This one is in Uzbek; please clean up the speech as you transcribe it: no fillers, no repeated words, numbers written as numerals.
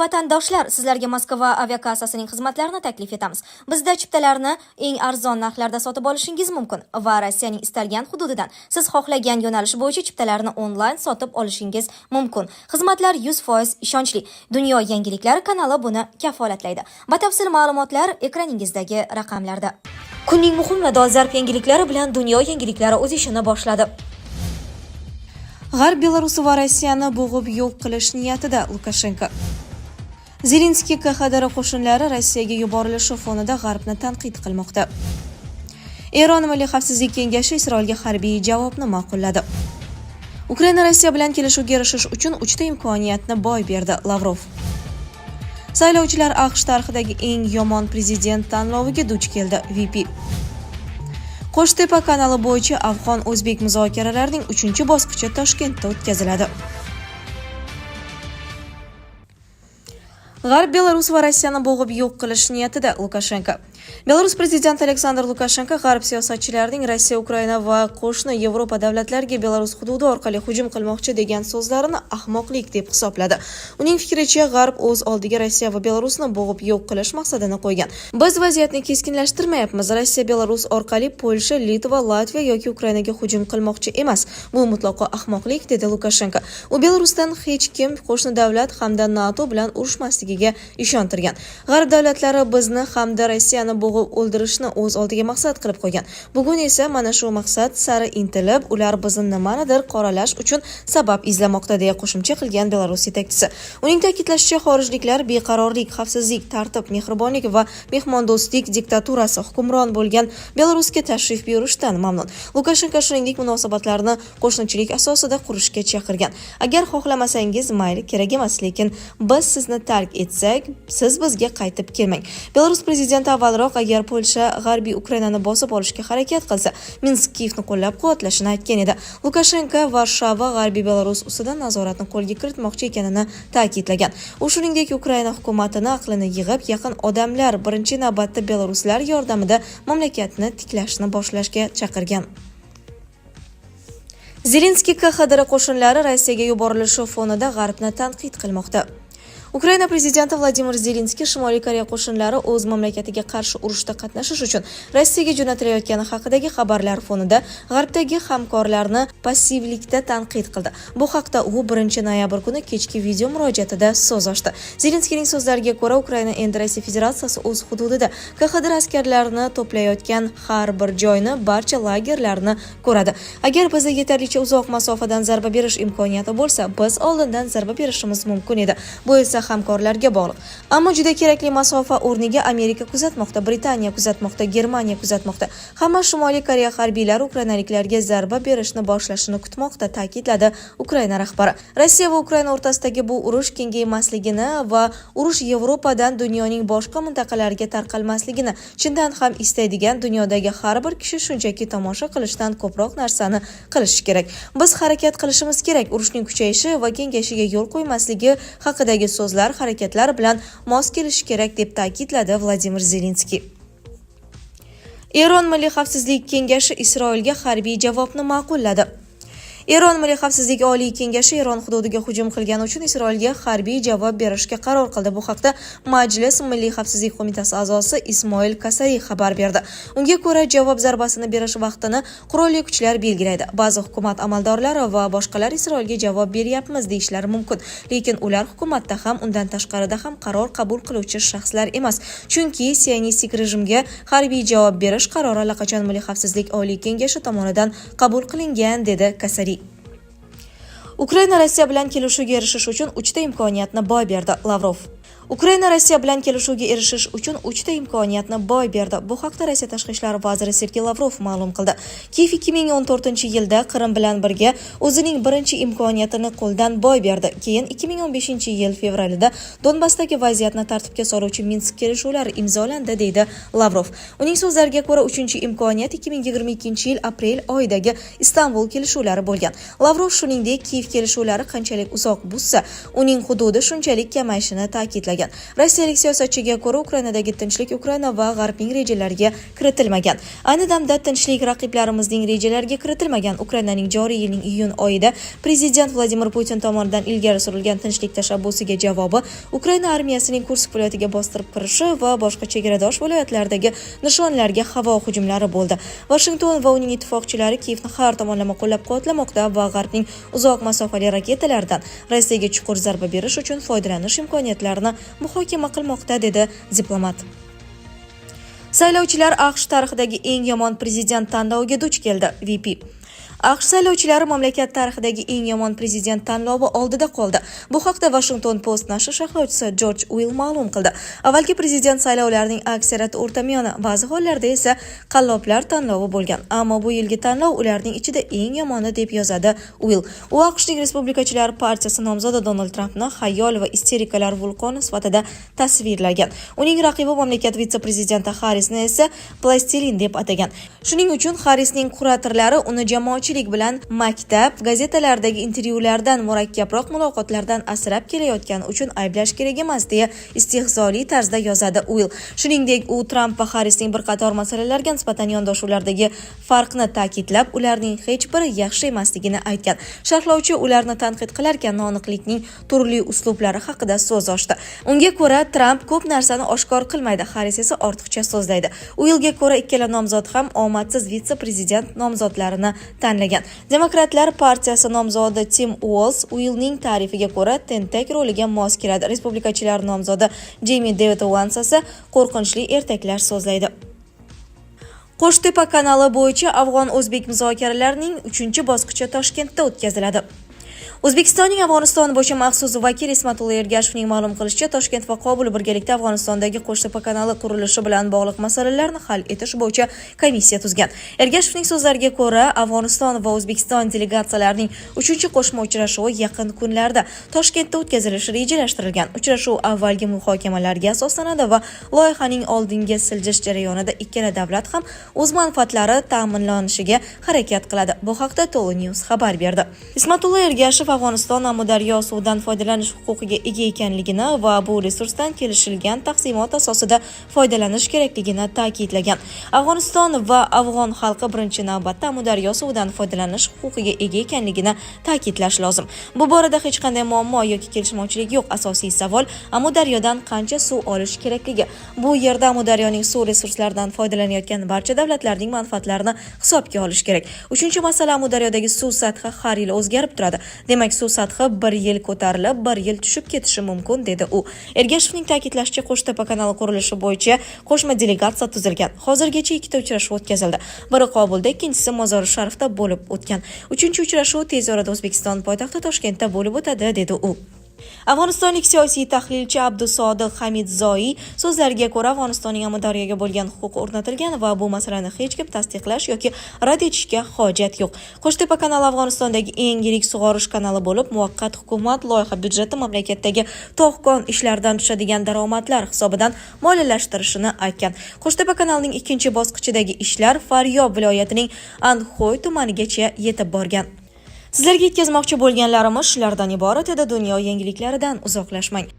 vatandoshlar, sizlarga Moskva aviakassasining xizmatlarini taklif etamiz. Bizda chiptalarni eng arzon narxlarda sotib olishingiz mumkin va Rossiyaning istalgan hududidan siz xohlagan yo'nalish bo'yicha chiptalarni onlayn sotib olishingiz mumkin. Xizmatlar 100% ishonchli. Dunyo yangiliklari kanali buni kafolatlaydi. Batafsil ma'lumotlar ekraningizdagi raqamlarda. Kunning muhim va dolzarb yangiliklari bilan dunyo yangiliklari o'z ishini boshladi. G'arb Belarus va Rossiyani bo'g'ib yo'q qilish niyatida Lukashenko. Zelenskiy KXDR qo'shinlari Rossiyaga yuborilishi fonida G'arbni tanqid qilmoqda. Eron Milliy xavfsizlik kengashi Isroilga harbiy javobni ma'qulladi. Ukraina Rossiya bilan kelishuvga erishish uchun 3 ta imkoniyatni boy berdi Lavrov. Saylovchilar AQSh tarixidagi eng yomon prezident tanloviga duch keldi VP. Qo'shtepa kanali bo'yicha afg'on-o'zbek muzokaralarining 3-bosqichi Toshkentda o'tkaziladi. G'arb Belarus va Rossiyani bo'g'ib yo'q qilish niyatida Lukashenko. Belarus prezidenti Aleksandr Lukashenko g'arb siyosatchilarining Rossiya, Ukraina va qo'shni Yevropa davlatlariga Belarus hududi orqali hujum qilmoqchi degan so'zlarini ahmoqlik deb hisobladi. Uning fikricha, G'arb o'z oldiga Rossiya va Belarusni bo'g'ib yo'q qilish maqsadini qo'ygan. Biz vaziyatni keskinlashtirmayapmiz. Rossiya Belarus orqali Polsha, Litva, Latviya yoki Ukrainaga hujum qilmoqchi emas. Bu mutlaqo ahmoqlik, dedi Lukashenko. U Belarusdan hech kim qo'shni davlat hamda NATO bilan urushmasligiga ishontirgan. G'arb davlatlari bizni hamda Rossiyani bo'g'ib o'ldirishni o'z oldiga maqsad qilib qo'ygan. Bugun esa mana shu maqsad sari intilib, ular bizni nimanidir qoralash uchun sabab izlamoqda, deya qo'shimcha qilgan Belarus yetakchisi. Uning ta'kidlashicha, xorijliklar beqarorlik, xavfsizlik, tartib, mehribonlik va mehmondo'stlik diktaturasi hukmron bo'lgan Belarusga tashrif buyurishdan mamnun. Lukashenko shuningdek munosabatlarni qo'shnichilik asosida qurishga chaqirgan. Agar xohlamasangiz mayli, kerak emas, lekin biz sizni tark etsak, siz bizga qaytib kelmang. Belarus prezidenti avvalroq agar Polsha g'arbiy Ukrainani bosib olishga harakat qilsa, Minsk Kiyevni qo'llab-quvvatlashini aytgan edi. Lukashenko Varshava g'arbiy Belarus ustidan nazoratni qo'lga kiritmoqchi ekanini ta'kidlagan. U shuningdek Ukraina hukumatini aqlini yig'ib, yaqin odamlar birinchi navbatda belaruslar yordamida mamlakatni tiklashni boshlashga chaqirgan. Zelenskiy KXDR qo'shinlari Rossiyaga yuborilishi fonida G'arbni tanqid qilmoqda. Ukraina prezidenti Vladimir Zelenskiy Shimoliy Koreya qo'shinlari o'z mamlakatiga qarshi urushda qatnashish uchun Rossiyaga jo'natilayotgani haqidagi xabarlar fonida G'arbdagi hamkorlarni passivlikda tanqid qildi. Bu haqda u 1-noyabr kuni kechki video murojaatida so'z ochdi. Zelenskiyning so'zlariga ko'ra, Ukraina endi Rossiya Federatsiyasi o'z hududida KXDR askarlarini to'playotgan har bir joyni, barcha lagerlarni ko'radi. Agar bizda yetarlicha uzoq masofadan zarba berish imkoniyati bo'lsa, biz oldindan zarba berishimiz mumkin edi. Bu esa hamkorlarga bog'liq. Ammo juda kerakli masofa o'rniga Amerika kuzatmoqda, Britaniya kuzatmoqda, Germaniya kuzatmoqda. Hamma Shimoliy Koreya harbiylari ukrainaliklarga zarba berishni boshlashini kutmoqda, ta'kidladi Ukraina rahbari. Rossiya va Ukraina o'rtasidagi bu urush kengaymasligini va urush Yevropadan dunyoning boshqa mintaqalariga tarqalmasligini chindan ham istaydigan dunyodagi har bir kishi shunchaki tomosha qilishdan ko'proq narsani qilish kerak. Biz harakat qilishimiz kerak. Urushning kuchayishi va kengayishiga yo'l qo'ymasligi haqidagi so'zlar, harakatlar bilan mos kelishi kerak, deb ta'kidladi Vladimir Zelenskiy. Eron Milliy xavfsizlik kengashi Isroilga harbiy javobni ma'qulladi. Eron Milliy xavfsizlik oliy kengashi Eron hududiga hujum qilgani uchun Isroilga harbiy javob berishga qaror qildi. Bu haqda Majlis Milliy xavfsizlik qo'mitasi a'zosi Ismoil Kasari xabar berdi. Unga ko'ra, javob zarbasini berish vaqtini qurolli kuchlar belgilaydi. Ba'zi hukumat amaldorlari va boshqalar Isroilga javob beryapmiz deyishlari mumkin, lekin ular hukumatda ham, undan tashqarida ham qaror qabul qiluvchi shaxslar emas. Chunki sionistik rejimga harbiy javob berish qarori allaqachon Milliy xavfsizlik oliy kengashi tomonidan qabul qilingan, dedi Kasari. Ukraina Rossiya bilan kelishuvga erishish uchun 3 ta imkoniyatni boy berdi Lavrov. Ukraina Rossiya bilan kelishuvga erishish uchun 3 ta imkoniyatni boy berdi. Bu haqda Rossiya tashqi ishlar vaziri Sergey Lavrov ma'lum qildi. Kiyev 2014-yilda Qrim bilan birga o'zining birinchi imkoniyatini qo'ldan boy berdi. Keyin 2015-yil fevralida Donbassdagi vaziyatni tartibga soluvchi Minsk kelishuvlari imzolandi, deydi Lavrov. Uning so'zlariga ko'ra, 3-imkoniyat 2022-yil aprel oyidagi Istanbul kelishuvlari bo'lgan. Lavrov shuningdek, Kiyev kelishuvlari qanchalik uzoq bo'lsa, uning hududi shunchalik kamayishini ta'kidlagan. ta'kidlagan. Rossiyalik siyosatchiga ko'ra, Ukrainadagi tinchlik Ukraina va G'arbning rejalariga kiritilmagan. Ayni damda tinchlik raqiblarimizning rejalariga kiritilmagan. Ukrainaning joriy yilning iyun oyida prezident Vladimir Putin tomonidan ilgari surilgan tinchlik tashabbusiga javobi Ukraina armiyasining Kursk viloyatiga bostirib kirishi va boshqa chegaradosh viloyatlardagi nishonlarga havo hujumlari bo'ldi. Washington va uning ittifoqchilari Kiyevni har tomonlama qo'llab-quvvatlamoqda va G'arbning uzoq masofali raketalaridan Rossiyaga chuqur zarba berish uchun foydalanish imkoniyatlarini muhokama qilmoqda, dedi diplomat. Saylovchilar AQSh tarixidagi eng yomon prezident tanloviga duch keldi. VP AQSh saylovchilari mamlakat tarixidagi eng yomon prezident tanlovi oldida qoldi. Bu haqda Washington Post nashri sharhlovchisi George Will ma'lum qildi. Avvalgi prezident saylovlarining aksariyati o'rtamiyona, ba'zi hollarda esa qalloblar tanlovi bo'lgan. Ammo bu yilgi tanlov ularning ichida eng yomoni, deb yozadi Will. U AQShning Respublikachilar partiyasi nomzodi Donald Trampni xayol va isterikalar vulqoni sifatida tasvirlagan. Uning raqibi mamlakat vitse-prezidenti Harrisni esa plastilin deb atagan. Shuning uchun Harrisning kuratorlari uni jamoatchilik bilan maktab, gazetalardagi intervyulardan murakkabroq muloqotlardan asrab kelayotgani uchun ayblash kerak emas, deya istehzoli tarzda yozadi Will. Shuningdek, u Tramp va Harrisning bir qator masalalarga nisbatan yondoshuvlardagi farqni ta'kidlab, ularning hech biri yaxshi emasligini aytgan. Sharhlovchi ularni tanqid qilarkan noaniqlikning turli uslublari haqida so'z ochdi. Unga ko'ra, Tramp ko'p narsani oshkor qilmaydi, Harris esa ortiqcha so'zlaydi. Willga ko'ra, ikkala nomzod ham omadsiz vitse-prezident nomzodlarini tanlagan. Demokratlar partiyasi nomzodi Tim Walz Willning ta'rifiga ko'ra tentak roliga mos keladi. Respublikachilar nomzodi Jamie David Vance esa qo'rqinchli ertaklar so'zlaydi. Qo'shtepa kanali bo'yicha afg'on-o'zbek muzokaralarining 3-bosqichi Toshkentda o'tkaziladi. O'zbekistonning Afg'oniston bo'yicha maxsus vakili Ismatullo Ergashevning ma'lum qilishicha, Toshkent va Qobul birgalikda Afg'onistondagi Qo'shtepa kanali qurilishi bilan bog'liq masalalarni hal etish bo'yicha komissiya tuzgan. Ergashevning so'zlariga ko'ra, Afg'oniston va O'zbekiston delegatsiyalarining 3-qo'shma uchrashuvi yaqin kunlarda Toshkentda o'tkazilishi rejalashtirilgan. Uchrashuv avvalgi muhokamalarga asoslanadi va loyihaning oldinga siljish jarayonida ikkala davlat ham o'z manfaatlari ta'minlanishiga harakat qiladi. Bu haqda Tolu News xabar berdi. Ismatullo Ergashev Afg'oniston Amudaryo suvidan foydalanish huquqiga ega ekanligini va bu resursdan kelishilgan taqsimot asosida foydalanish kerakligini ta'kidlagan. Afg'oniston va afg'on xalqi birinchi navbatda Amudaryo suvidan foydalanish huquqiga ega ekanligini ta'kidlash lozim. Bu borada hech qanday muammo yoki kelishmovchilik yo'q. Asosiy savol Amudaryodan qancha suv olish kerakligi. Bu yerda Amudaryoning suv resurslaridan foydalanayotgan barcha davlatlarning manfaatlarini hisobga olish kerak. Uchinchi masala, Amudaryodagi suv sathi har yil o'zgarib turadi. Demak, suv sathi bir yil ko'tarilib, bir yil tushib ketishi mumkin, dedi u. Ergashevning ta'kidlashicha, Qo'shtepa kanali qurilishi bo'yicha qo'shma delegatsiya tuzilgan. Hozirgacha 2 uchrashuv o'tkazildi. Biri Qobulda, ikkinchisi Mozori Sharifda bo'lib o'tgan. 3-uchrashuv tez orada O'zbekiston poytaxti Toshkentda bo'lib o'tadi, dedi u. Afg'onistonlik siyosiy tahlilchi Abdusodiq Hamidzoiy so'zlariga ko'ra, Afg'onistonning Amudaryoga bo'lgan huquqi o'rnatilgan va bu masalani hech kim tasdiqlash yoki rad etishga hojat yo'q. Qo'shtepa kanali Afg'onistondagi eng yirik sug'orish kanali bo'lib, muvaqqat hukumat loyiha byudjeti mamlakatdagi tog'-kon ishlaridan tushadigan daromadlar hisobidan moliyalashtirishini aytgan. Qo'shtepa kanalining 2-bosqichidagi ishlar Faryob viloyatining Anxoy tumanigacha yetib borgan. Sizlarga yetkazmoqchi bo'lganlarimiz shulardan iborat edi. Dunyo yangiliklaridan uzoqlashmang.